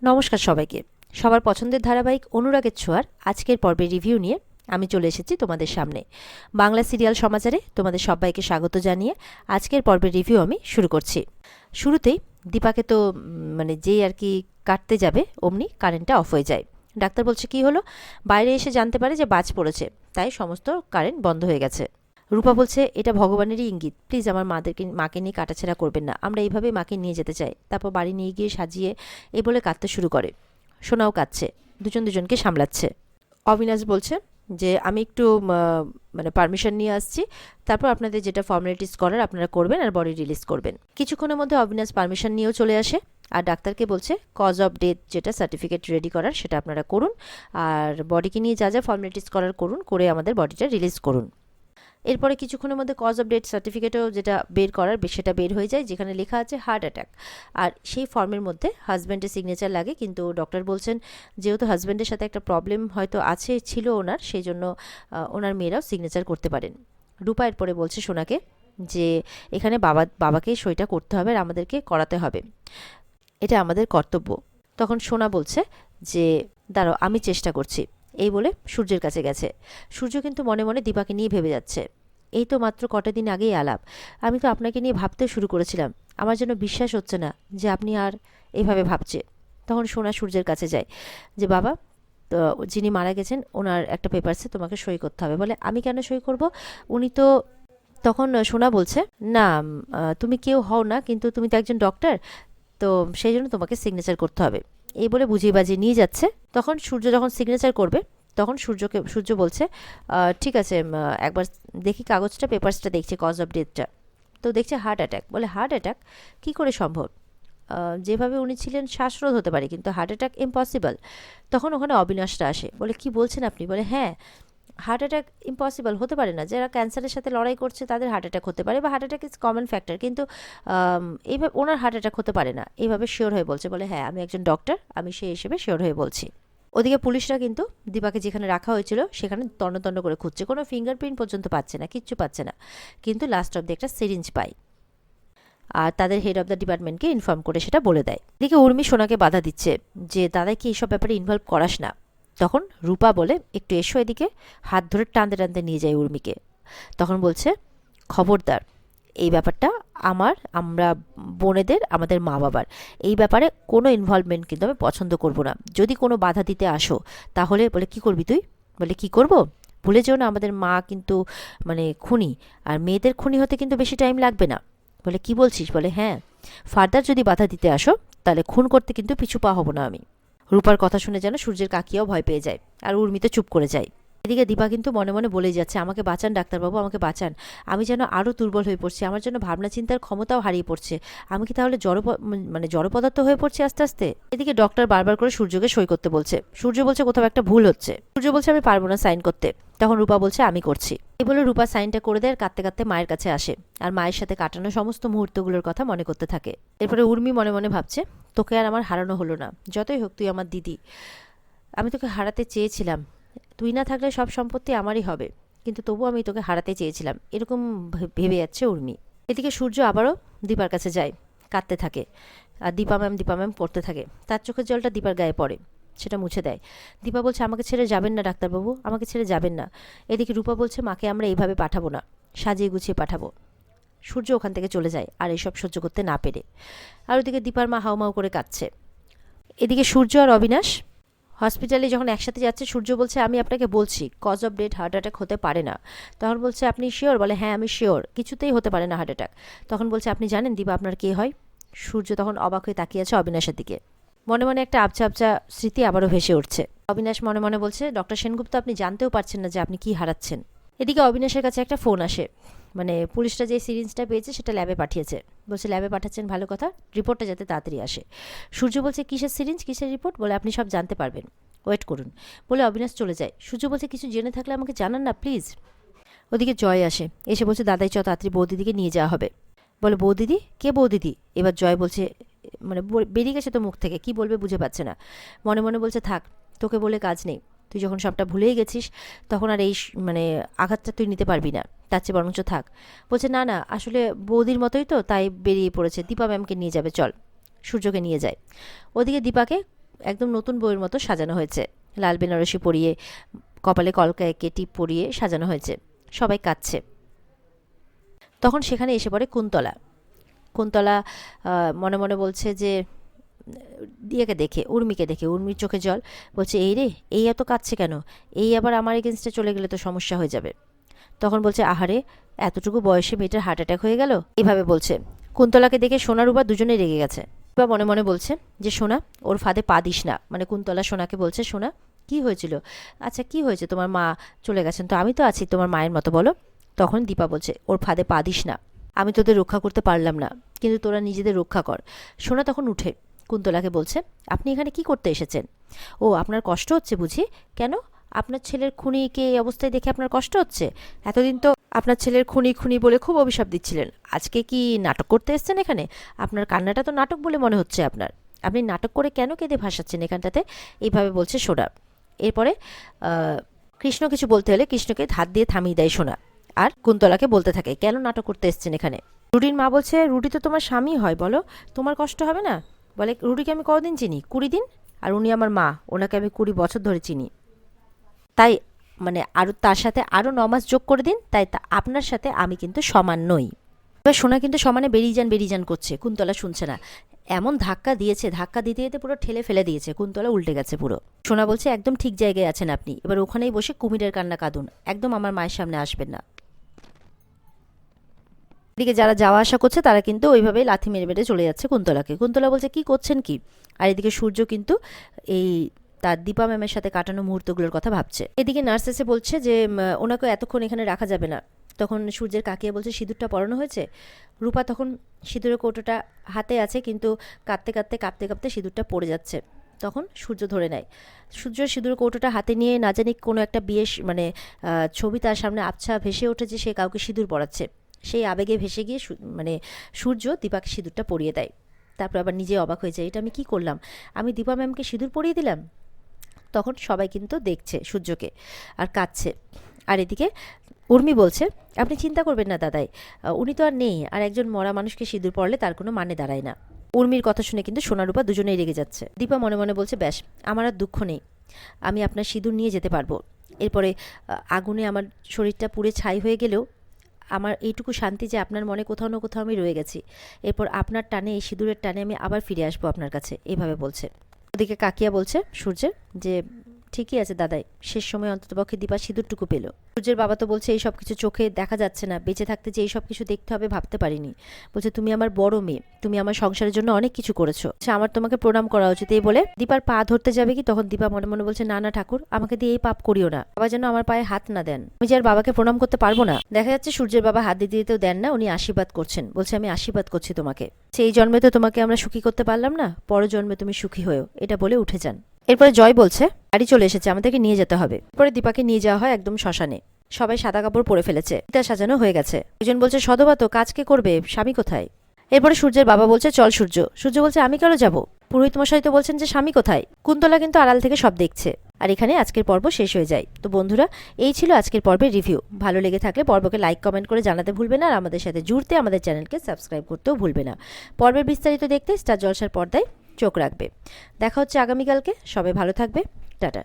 নমস্কার সবাইকে। সবার পছন্দের ধারাবাহিক অনুরাগের ছোঁয়ার আজকের পর্বের রিভিউ নিয়ে আমি চলে এসেছি তোমাদের সামনে। বাংলা সিরিয়াল সমাচারে তোমাদের সবাইকে স্বাগত জানিয়ে আজকের পর্বের রিভিউ আমি শুরু করছি। শুরুতেই দীপাকে তো যেই আর কি কাটতে যাবে অমনি কারেন্টটা অফ হয়ে যায়। ডাক্তার বলছে কি হলো, বাইরে এসে জানতে পারে যে বাজ পড়েছে, তাই সমস্ত কারেন্ট বন্ধ হয়ে গেছে। রূপা বলছে এটা ভগবানেরই ইঙ্গিত, প্লিজ আমার মাকে নিয়ে কাটাছেড়া করবেন না, আমরা এইভাবে মাকে নিয়ে যেতে চাই। তারপর বাড়ি নিয়ে গিয়ে সাজিয়ে এই বলে কাঁদতে শুরু করে। সোনাও কাঁদছে, দুজনকে সামলাচ্ছে। অবিনাশ বলছে যে আমি একটু পারমিশন নিয়ে আসছি, তারপর আপনাদের যেটা ফর্মালিটিস করার আপনারা করবেন আর বডি রিলিজ করবেন। কিছুক্ষণের মধ্যে অবিনাশ পারমিশন নিয়েও চলে আসে আর ডাক্তারকে বলছে কজ অফ ডেথ যেটা সার্টিফিকেট রেডি করার সেটা আপনারা করুন, আর বডিকে নিয়ে যা যা ফর্মালিটিস করার করুন, করে আমাদের বডিটা রিলিজ করুন। এরপরে কিছুক্ষণের মধ্যে কজ অফ ডেথ সার্টিফিকেটও যেটা বের করার সেটা বের হয়ে যায়, যেখানে লেখা আছে হার্ট অ্যাটাক। আর সেই ফর্মের মধ্যে হাজব্যান্ডের সিগনেচার লাগে, কিন্তু ডক্টর বলছেন যেহেতু হাজব্যান্ডের সাথে একটা প্রবলেম হয়তো ছিল ওনার, সেই জন্য ওনার মেয়েরাও সিগনেচার করতে পারেন। রূপা এরপরে বলছে সোনাকে যে এখানে বাবাকে সইটা করতে হবে আর আমাদেরকে করাতে হবে, এটা আমাদের কর্তব্য। তখন সোনা বলছে যে দাঁড়াও আমি চেষ্টা করছি, এই বলে সূর্যের কাছে গেছে। সূর্য কিন্তু মনে মনে দীপাকে নিয়ে ভেবে যাচ্ছে, এই তো মাত্র কটা দিন আগেই আলাপ, আমি তো আপনাকে নিয়ে ভাবতে শুরু করেছিলাম, আমার যেন বিশ্বাস হচ্ছে না যে আপনি আর এইভাবে ভাবছে। তখন সোনা সূর্যের কাছে যায় যে বাবা, তো যিনি মারা গেছেন ওনার একটা পেপারসে তোমাকে সই করতে হবে। বলে আমি কেন সই করব, উনি তো। তখন সোনা বলছে না, তুমি কেউ হও না, কিন্তু তুমি তো একজন ডক্টর, তো সেই জন্য তোমাকে সিগনেচার করতে হবে, এই বলে বুঝিয়ে বাজিয়ে নিয়ে যাচ্ছে। তখন সূর্য যখন সিগনেচার করবে তখন সূর্য বলছে ঠিক আছে, একবার দেখি কাগজটা, পেপারসটা দেখছে কজ অফ ডেথটা, তো দেখছে হার্ট অ্যাটাক। বলে হার্ট অ্যাটাক কী করে সম্ভব, যেভাবে উনি ছিলেন শ্বাসরোধ হতে পারে, কিন্তু হার্ট অ্যাটাক ইম্পসিবল। তখন ওখানে অবিনাশটা আসে, বলে কি বলছেন আপনি। বলে হ্যাঁ, হার্ট অ্যাটাক ইম্পসিবল হতে পারে না, যারা ক্যান্সারের সাথে লড়াই করছে তাদের হার্ট অ্যাটাক হতে পারে, বা heart attack is common factor, কিন্তু এইভাবে ওনার হার্ট অ্যাটাক হতে পারে না, এইভাবে শিওর হয়ে বলছে। বলে হ্যাঁ আমি একজন ডক্টর, আমি সেই হিসেবে শিওর হয়ে বলছি। ওদিকে পুলিশরা কিন্তু দীপাকে যেখানে রাখা হয়েছিল সেখানে তন্ন করে খুঁজছে, কোনো ফিঙ্গারপ্রিন্ট পর্যন্ত পাচ্ছে না, কিচ্ছু পাচ্ছে না, কিন্তু লাস্ট অব দি একটা সিরিঞ্জ পায় আর তাদের হেড অফ দ্য ডিপার্টমেন্টকে ইনফর্ম করে সেটা বলে দেয়। এদিকে উর্মি সোনাকে বাধা দিচ্ছে যে দাদাকে এইসব ব্যাপারে ইনভলভ করাস না। তখন রূপা বলে একটু এসো এদিকে, হাত ধরে টানতে নিয়ে যায় উর্মিকে। তখন বলছে খবরদার, এই ব্যাপারটা আমরা বোনেদের, আমাদের মা বাবার, এই ব্যাপারে কোনো ইনভলভমেন্ট কিন্তু আমি পছন্দ করব না। যদি কোনো বাধা দিতে আসো তাহলে। বলে কি করবি তুই। বলে কি করব, ভুলে যেও না আমাদের মা কিন্তু খুনি, আর মেয়েদের খুনি হতে কিন্তু বেশি টাইম লাগবে না। বলে কি বলছিস। বলে হ্যাঁ, ফার্দার যদি বাধা দিতে আসো তাহলে খুন করতে কিন্তু পিছু পা হব না আমি। রূপার কথা শুনে যেন সূর্যের কাকিয়াও ভয় পেয়ে যায় আর উর্মিতে চুপ করে যায়। এদিকে দীপা কিন্তু মনে মনে বলেই যাচ্ছে আমাকে বাঁচান ডাক্তারবাবু, আমাকে বাঁচান, আমি যেন আরও দুর্বল হয়ে পড়ছি, আমার জন্য ভাবনা চিন্তার ক্ষমতাও হারিয়ে পড়ছে, আমি কি তাহলে জড় পদার্থ হয়ে পড়ছি আস্তে আস্তে। এদিকে ডক্টর বারবার করে সূর্যকে সই করতে বলছে, সূর্য বলছে কোথাও একটা ভুল হচ্ছে। সূর্য বলছে আমি পারবো না সাইন করতে। তখন রূপা বলছে আমি করছি। এই বলে রূপা সাইনটা করে দেয় আর কাঁদতে কাঁদতে মায়ের কাছে আসে আর মায়ের সাথে কাটানো সমস্ত মুহূর্তগুলোর কথা মনে করতে থাকে। এরপরে উর্মি মনে মনে ভাবছে তোকে আর আমার হারানো হলো না, যতই হোক তুই আমার দিদি, আমি তোকে হারাতে চেয়েছিলাম, তুই না থাকলে সব সম্পত্তি আমারই হবে, কিন্তু তবু আমি তোকে হারাতে চেয়েছিলাম, এরকম ভেবে যাচ্ছে উর্মি। এদিকে সূর্য আবারও দীপার কাছে যায়, কাঁদতে থাকে আর দীপা ম্যাম পড়তে থাকে। তার চোখের জলটা দীপার গায়ে পড়ে, সেটা মুছে দেয়। দীপা বলছে আমাকে ছেড়ে যাবেন না ডাক্তারবাবু, আমাকে ছেড়ে যাবেন না। এদিকে রূপা বলছে মাকে আমরা এইভাবে পাঠাবো না, সাজিয়ে গুছিয়ে পাঠাবো। সূর্য ওখান থেকে চলে যায় আর এসব সহ্য করতে না পেরে। আর ওদিকে দীপার মা হাউমাউ করে কাঁদছে। এদিকে সূর্য আর অবিনাশ হসপিটালে যখন একসাথে যাচ্ছে, সূর্য বলছে আমি আপনাকে বলছি cause of death heart attack হতে পারে না। তখন বলছে আপনি শিওর। বলে হ্যাঁ আমি শিওর, কিছুতেই হতে পারে না হার্ট অ্যাটাক। তখন বলছে আপনি জানেন দীপা আপনার কে হয়। সূর্য তখন অবাক হয়ে তাকিয়ে আছে অবিনাশের দিকে, মনে মনে একটা আবছা আবছা স্মৃতি আবারও ভেসে উঠছে। অবিনাশ মনে মনে বলছে ডক্টর সেনগুপ্ত আপনি জানতেও পারছেন না যে আপনি কি হারাচ্ছেন। এদিকে অবিনাশের কাছে একটা ফোন আসে, পুলিশটা যে সিরিঞ্জটা পেয়েছে সেটা ল্যাবে পাঠিয়েছে। বলছে ল্যাবে পাঠাচ্ছেন ভালো কথা, রিপোর্টটা যাতে তাড়াতাড়ি আসে। সূর্য বলছে কিসের সিরিঞ্জ, কিসের রিপোর্ট। বলে আপনি সব জানতে পারবেন, ওয়েট করুন। বলে অবিনাশ চলে যায়। সূর্য বলছে কিছু জেনে থাকলে আমাকে জানান না প্লিজ। ওদিকে জয় আসে, এসে বলছে দাদাই চ তাড়াতাড়ি বৌদিদিকে নিয়ে যাওয়া হবে। বলে বৌদিদি, কে বৌদিদি। এবার জয় বলছে বেরিয়ে গেছে তো মুখ থেকে, কি বলবে বুঝে পাচ্ছে না। মনে মনে বলছে থাক, তোকে বলে কাজ নেই, তুই যখন সবটা ভুলেই গেছিস তখন আর এই আঘাতটা তুই নিতে পারবি না, তার চেয়ে বরঞ্চ থাক। বলছে না না, আসলে বৌদির মতোই তো, তাই বেরিয়ে পড়েছে, দীপা ম্যামকে নিয়ে যাবে, চল। সূর্যকে নিয়ে যায়। ওদিকে দীপাকে একদম নতুন বউয়ের মতো সাজানো হয়েছে। লাল বেনারসি পরিয়ে, কপালে কলকা এঁকে টিপ পরিয়ে সাজানো হয়েছে। সবাই কাঁদছে। তখন সেখানে এসে পড়ে কুন্তলা। কুন্তলা মনে মনে বলছে যে দিয়াকে দেখে, উর্মিকে দেখে, উর্মির চোখে জল, বলছে এই রে, এই এত কাঁদছে কেন? এই আবার আমার এগেনস্টে চলে গেলে তো সমস্যা হয়ে যাবে। তখন বলছে আহারে, এতটুকু বয়সে মেয়েটার হার্ট অ্যাটাক হয়ে গেল, এভাবে বলছে। কুন্তলাকে দেখে সোনা রূপা দুজনেই রেগে গেছে। রূপা মনে মনে বলছে যে সোনা, ওর ফাঁদে পা দিস না। মানে কুন্তলা সোনাকে বলছে, সোনা কি হয়েছিল? আচ্ছা কি হয়েছে, তোমার মা চলে গেছেন তো, আমি তো আছি তোমার মায়ের মতো, বলো। তখন দীপা বলছে, ওর ফাঁদে পা দিস না, আমি তোদের রক্ষা করতে পারলাম না, কিন্তু তোরা নিজেদের রক্ষা কর। সোনা তখন উঠে কুন্তলাকে বলছে, আপনি এখানে কি করতে এসেছেন? ও, আপনার কষ্ট হচ্ছে বুঝি? কেন, আপনার ছেলের খুনিকে এই অবস্থায় দেখে আপনার কষ্ট হচ্ছে? এতদিন তো আপনার ছেলের খুনি খুনি বলে খুব অভিশাপ দিচ্ছিলেন, আজকে কি নাটক করতে এসেছেন এখানে? আপনার কান্নাটা তো নাটক বলে মনে হচ্ছে আপনার, আপনি নাটক করে কেন কেঁদে ভাসাচ্ছেন এখানটাতে? এইভাবে বলছে সোনা। এরপরে কৃষ্ণ কিছু বলতে হলে কৃষ্ণকে হাত দিয়ে থামিয়ে দেয় সোনা, আর কুন্তলাকে বলতে থাকে, কেন নাটক করতে এসেছেন এখানে? রুডির মা বলছে, রুডি তো তোমার স্বামী হয়, বলো, তোমার কষ্ট হবে না? বলে, রুডিকে আমি কতদিন চিনি? 20 দিন। আর উনি আমার মা, ওনাকে আমি 20 বছর ধরে চিনি, তাই মানে আরও তার সাথে আরও 9 মাস যোগ করে দিন, তাই আপনার সাথে আমি কিন্তু সমান নই। এবার সোনা কিন্তু সমানে বেরিয়ে যান করছে, কুন্তলা শুনছে না। এমন ধাক্কা দিয়েছে, ধাক্কা দিতে দিতে পুরো ঠেলে ফেলে দিয়েছে, কুন্তলা উল্টে গেছে পুরো। সোনা বলছে, একদম ঠিক জায়গায় আছেন আপনি, এবার ওখানেই বসে কুমিরের কান্না কাঁদুন, একদম আমার মায়ের সামনে আসবেন না। এদিকে যারা যাওয়া আসা করছে তারা কিন্তু ওইভাবেই লাথি মেরে মেরে চলে যাচ্ছে কুন্তলাকে। কুন্তলা বলছে, কি করছেন কি? আর এদিকে সূর্য কিন্তু এই তার দীপা ম্যামের সাথে কাটানো মুহূর্তগুলোর কথা ভাবছে। এদিকে নার্স এসে বলছে যে ওনাকে এতক্ষণ এখানে রাখা যাবে না। তখন সূর্যের কাকিয়া বলছে, সিঁদুরটা পরানো হয়েছে? রূপা তখন সিঁদুরের কৌটোটা হাতে আছে, কিন্তু কাঁপতে কাঁপতে কাঁপতে কাঁপতে সিঁদুরটা পড়ে যাচ্ছে। তখন সূর্য ধরে নেয়। সূর্য সিঁদুরের কৌটোটা হাতে নিয়ে না জানি কোনো একটা বিয়ে মানে ছবি তার সামনে আবছা ভেসে ওঠেছে, সে কাউকে সিঁদুর পরাচ্ছে। সেই আবেগে ভেসে গিয়ে মানে সূর্য দীপাকে সিঁদুরটা পরিয়ে দেয়। তারপর আবার নিজে অবাক হয়ে যায়, এটা আমি কি করলাম, আমি দীপা ম্যামকে সিঁদুর পরিয়ে দিলাম। তখন সবাই কিন্তু দেখছে সূর্যকে আর কাঁদছে। আর এদিকে উর্মি বলছে, আপনি চিন্তা করবেন না দাদাই, উনি তো আর নেই, আর একজন মরা মানুষকে সিঁদুর পরলে তার কোনো মানে দাঁড়ায় না। উর্মির কথা শুনে কিন্তু সোনারূপা দুজনেই রেগে যাচ্ছে। দীপা মনে মনে বলছে, ব্যাস, আমার আর দুঃখ নেই, আমি আপনার সিঁদুর নিয়ে যেতে পারবো। এরপরে আগুনে আমার শরীরটা পুড়ে ছাই হয়ে গেলেও আমার এইটুকু শান্তি যে আপনার মনে কোথাও না কোথাও আমি রয়ে গেছি। এরপর আপনার টানে, এই সিঁদুরের টানে আমি আবার ফিরে আসবো আপনার কাছে, এভাবে বলছে। ওদিকে কাকিয়া বলছে সূর্যের যে, ঠিকই আছে দাদাই, শেষ সময় অন্ততপক্ষে দীপা সিঁদুরটুকু পেল। সূর্যের বাবা তো বলছে, এই সব কিছু চোখে দেখা যাচ্ছে না, বেঁচে থাকতে যে এই সব কিছু দেখতে হবে ভাবতে পারিনি। বলছে, তুমি আমার বড় মেয়ে, তুমি আমার সংসারের জন্য অনেক কিছু করেছো, আমার তোমাকে প্রণাম করা উচিত। এই বলে দীপার পা ধরতে যাবে কি, তখন দীপা মনে মনে বলছে, না না ঠাকুর, আমাকে দিয়ে এই পাপ করিও না, বাবা যেন আমার পায়ে হাত না দেন, আমি যে আর বাবাকে প্রণাম করতে পারবো না। দেখা যাচ্ছে সূর্যের বাবা হাত দিতে দিতেও দেন না, উনি আশীর্বাদ করছেন, বলছে, আমি আশীর্বাদ করছি তোমাকে, সেই জন্মে তো তোমাকে আমরা সুখী করতে পারলাম না, পর জন্মে তুমি সুখী হয়েও, এটা বলে উঠে যান। এরপরে জয় বলছে, গাড়ি চলে এসেছে, আমাদেরকে নিয়ে যেতে হবে। পরে দীপাকে নিয়ে যাওয়া হয় একদম শ্মশানে। সবাই সাদা কাপড় পরে ফেলেছে, চিতা সাজানো হয়ে গেছে। একজন বলছে, সধবা তো, কাজ কে করবে, স্বামী কোথায়? এরপরে সূর্যের বাবা বলছে, চল সূর্য। সূর্য বলছে, আমি কেন যাবো, পুরোহিত মশাই তো বলছেন যে স্বামী কোথায়। কুন্তলা কিন্তু আড়াল থেকে সব দেখছে। আর এখানে আজকের পর্ব শেষ হয়ে যায়। তো বন্ধুরা, এই ছিল আজকের পর্বের রিভিউ। ভালো লেগে থাকলে পর্বকে লাইক কমেন্ট করে জানাতে ভুলবে না, আর আমাদের সাথে জুড়তে আমাদের চ্যানেলকে সাবস্ক্রাইব করতেও ভুলবে না। পর্বের বিস্তারিত দেখতে স্টার জলসার পর্দায় চোখ রাখবে। দেখা হচ্ছে আগামীকালকে, সবাই ভালো থাকবে, টাটা।